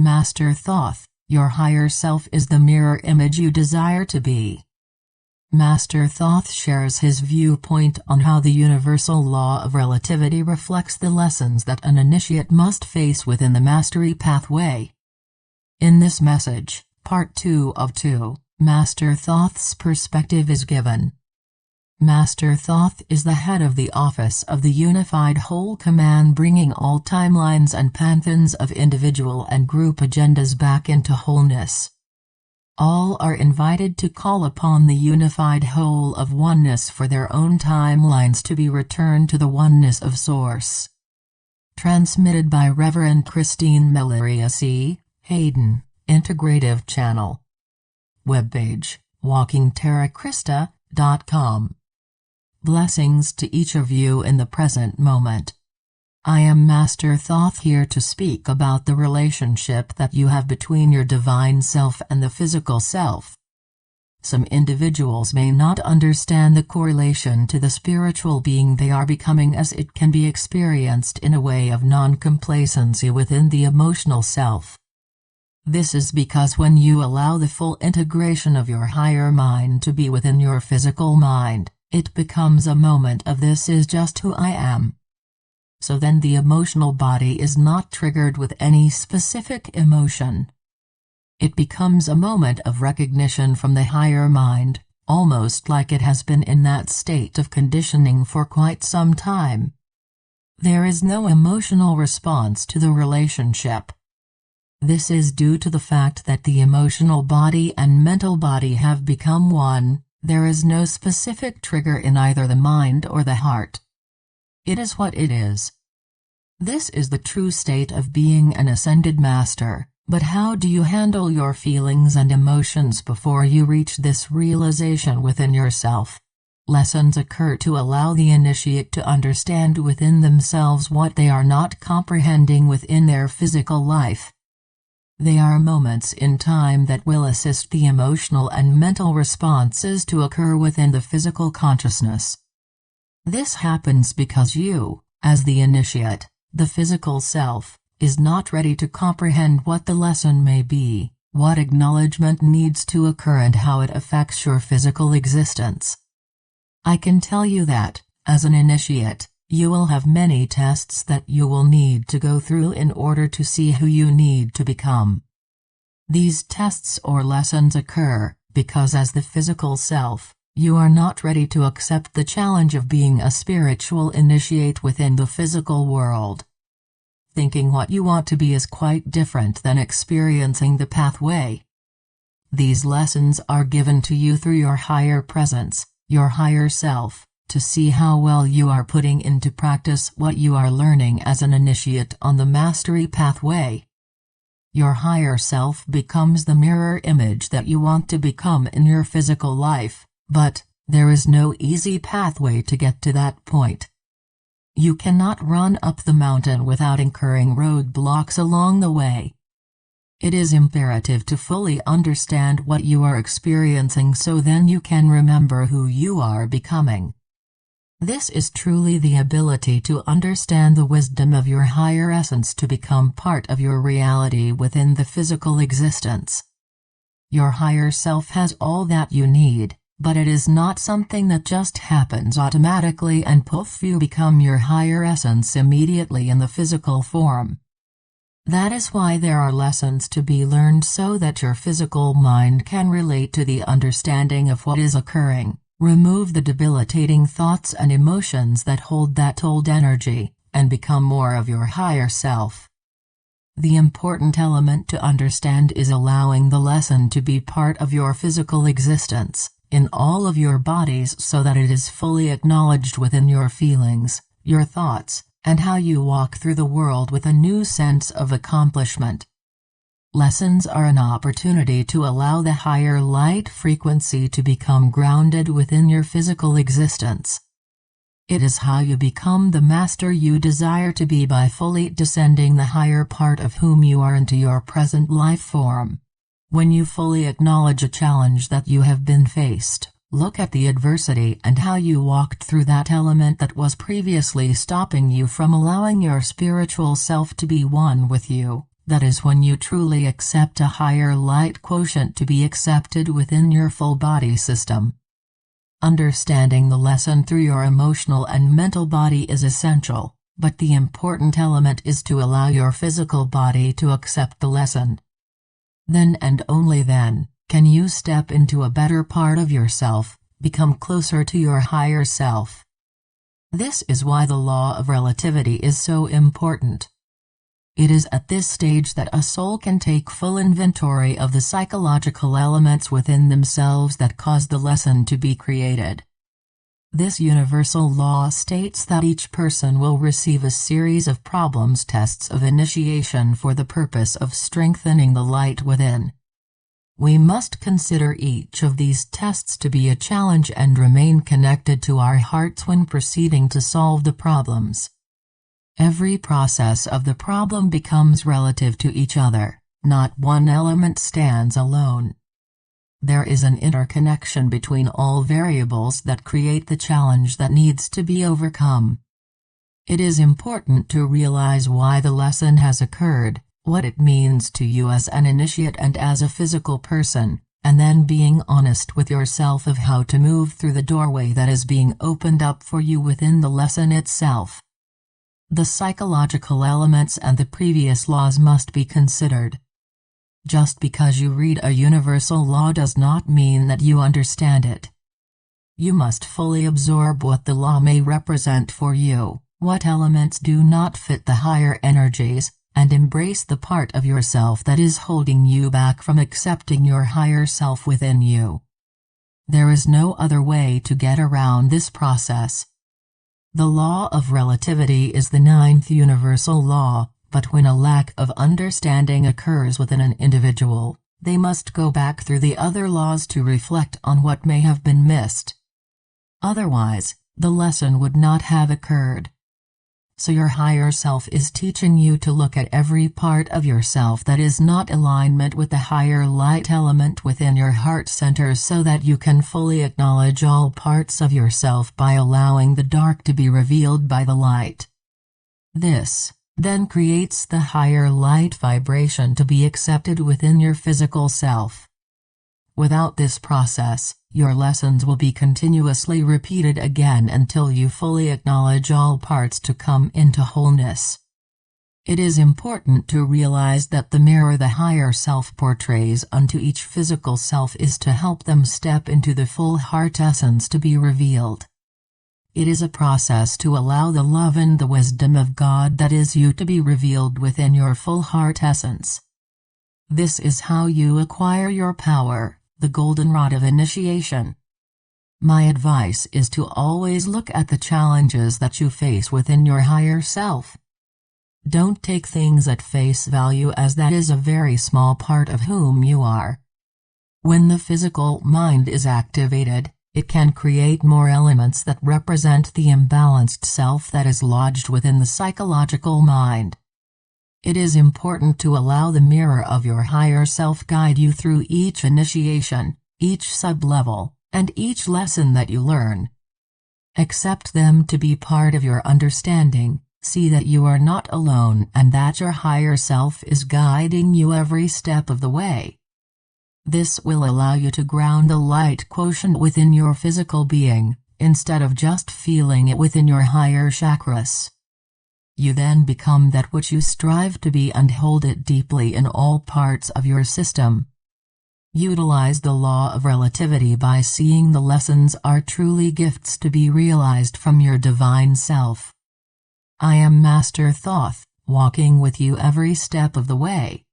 Master Thoth, your higher self is the mirror image you desire to be. Master Thoth shares his viewpoint on how the universal law of relativity reflects the lessons that an initiate must face within the mastery pathway. In this message, Part 2 of 2, Master Thoth's perspective is given. Master Thoth is the head of the Office of the Unified Whole Command, bringing all timelines and pantheons of individual and group agendas back into wholeness. All are invited to call upon the unified whole of oneness for their own timelines to be returned to the oneness of Source. Transmitted by Reverend Christine Meleriessee, Hayden, Integrative Channel. Webpage, walkingterrakrista.com. Blessings to each of you in the present moment. I am Master Thoth, here to speak about the relationship that you have between your divine self and the physical self. Some individuals may not understand the correlation to the spiritual being they are becoming, as it can be experienced in a way of non-complacency within the emotional self. This is because when you allow the full integration of your higher mind to be within your physical mind, it becomes a moment of "this is just who I am." So then the emotional body is not triggered with any specific emotion. It becomes a moment of recognition from the higher mind, almost like it has been in that state of conditioning for quite some time. There is no emotional response to the relationship. This is due to the fact that the emotional body and mental body have become one. There is no specific trigger in either the mind or the heart. It is what it is. This is the true state of being an ascended master, but how do you handle your feelings and emotions before you reach this realization within yourself? Lessons occur to allow the initiate to understand within themselves what they are not comprehending within their physical life. They are moments in time that will assist the emotional and mental responses to occur within the physical consciousness. This happens because you, as the initiate, the physical self, is not ready to comprehend what the lesson may be, what acknowledgement needs to occur, and how it affects your physical existence. I can tell you that, as an initiate, you will have many tests that you will need to go through in order to see who you need to become. These tests or lessons occur because, as the physical self, you are not ready to accept the challenge of being a spiritual initiate within the physical world. Thinking what you want to be is quite different than experiencing the pathway. These lessons are given to you through your higher presence, your higher self, to see how well you are putting into practice what you are learning as an initiate on the mastery pathway. Your higher self becomes the mirror image that you want to become in your physical life, but there is no easy pathway to get to that point. You cannot run up the mountain without incurring roadblocks along the way. It is imperative to fully understand what you are experiencing so then you can remember who you are becoming. This is truly the ability to understand the wisdom of your higher essence to become part of your reality within the physical existence. Your higher self has all that you need, but it is not something that just happens automatically and poof, you become your higher essence immediately in the physical form. That is why there are lessons to be learned so that your physical mind can relate to the understanding of what is occurring. Remove the debilitating thoughts and emotions that hold that old energy, and become more of your higher self. The important element to understand is allowing the lesson to be part of your physical existence, in all of your bodies, so that it is fully acknowledged within your feelings, your thoughts, and how you walk through the world with a new sense of accomplishment. Lessons are an opportunity to allow the higher light frequency to become grounded within your physical existence. It is how you become the master you desire to be by fully descending the higher part of whom you are into your present life form. When you fully acknowledge a challenge that you have been faced, look at the adversity and how you walked through that element that was previously stopping you from allowing your spiritual self to be one with you. That is when you truly accept a higher light quotient to be accepted within your full body system. Understanding the lesson through your emotional and mental body is essential, but the important element is to allow your physical body to accept the lesson. Then and only then, can you step into a better part of yourself, become closer to your higher self. This is why the law of relativity is so important. It is at this stage that a soul can take full inventory of the psychological elements within themselves that cause the lesson to be created. This universal law states that each person will receive a series of problems tests of initiation for the purpose of strengthening the light within. We must consider each of these tests to be a challenge and remain connected to our hearts when proceeding to solve the problems. Every process of the problem becomes relative to each other, not one element stands alone. There is an interconnection between all variables that create the challenge that needs to be overcome. It is important to realize why the lesson has occurred, what it means to you as an initiate and as a physical person, and then being honest with yourself of how to move through the doorway that is being opened up for you within the lesson itself. The psychological elements and the previous laws must be considered. Just because you read a universal law does not mean that you understand it. You must fully absorb what the law may represent for you, what elements do not fit the higher energies, and embrace the part of yourself that is holding you back from accepting your higher self within you. There is no other way to get around this process. The law of relativity is the ninth universal law, but when a lack of understanding occurs within an individual, they must go back through the other laws to reflect on what may have been missed. Otherwise, the lesson would not have occurred. So your higher self is teaching you to look at every part of yourself that is not in alignment with the higher light element within your heart center so that you can fully acknowledge all parts of yourself by allowing the dark to be revealed by the light. This then creates the higher light vibration to be accepted within your physical self. Without this process, your lessons will be continuously repeated again until you fully acknowledge all parts to come into wholeness. It is important to realize that the mirror the higher self portrays unto each physical self is to help them step into the full heart essence to be revealed. It is a process to allow the love and the wisdom of God that is you to be revealed within your full heart essence. This is how you acquire your power, the golden rod of initiation. My advice is to always look at the challenges that you face within your higher self. Don't take things at face value as that is a very small part of whom you are. When the physical mind is activated, it can create more elements that represent the imbalanced self that is lodged within the psychological mind. It is important to allow the mirror of your higher self guide you through each initiation, each sub-level, and each lesson that you learn. Accept them to be part of your understanding, see that you are not alone and that your higher self is guiding you every step of the way. This will allow you to ground the light quotient within your physical being, instead of just feeling it within your higher chakras. You then become that which you strive to be and hold it deeply in all parts of your system. Utilize the law of relativity by seeing the lessons are truly gifts to be realized from your divine self. I am Master Thoth, walking with you every step of the way.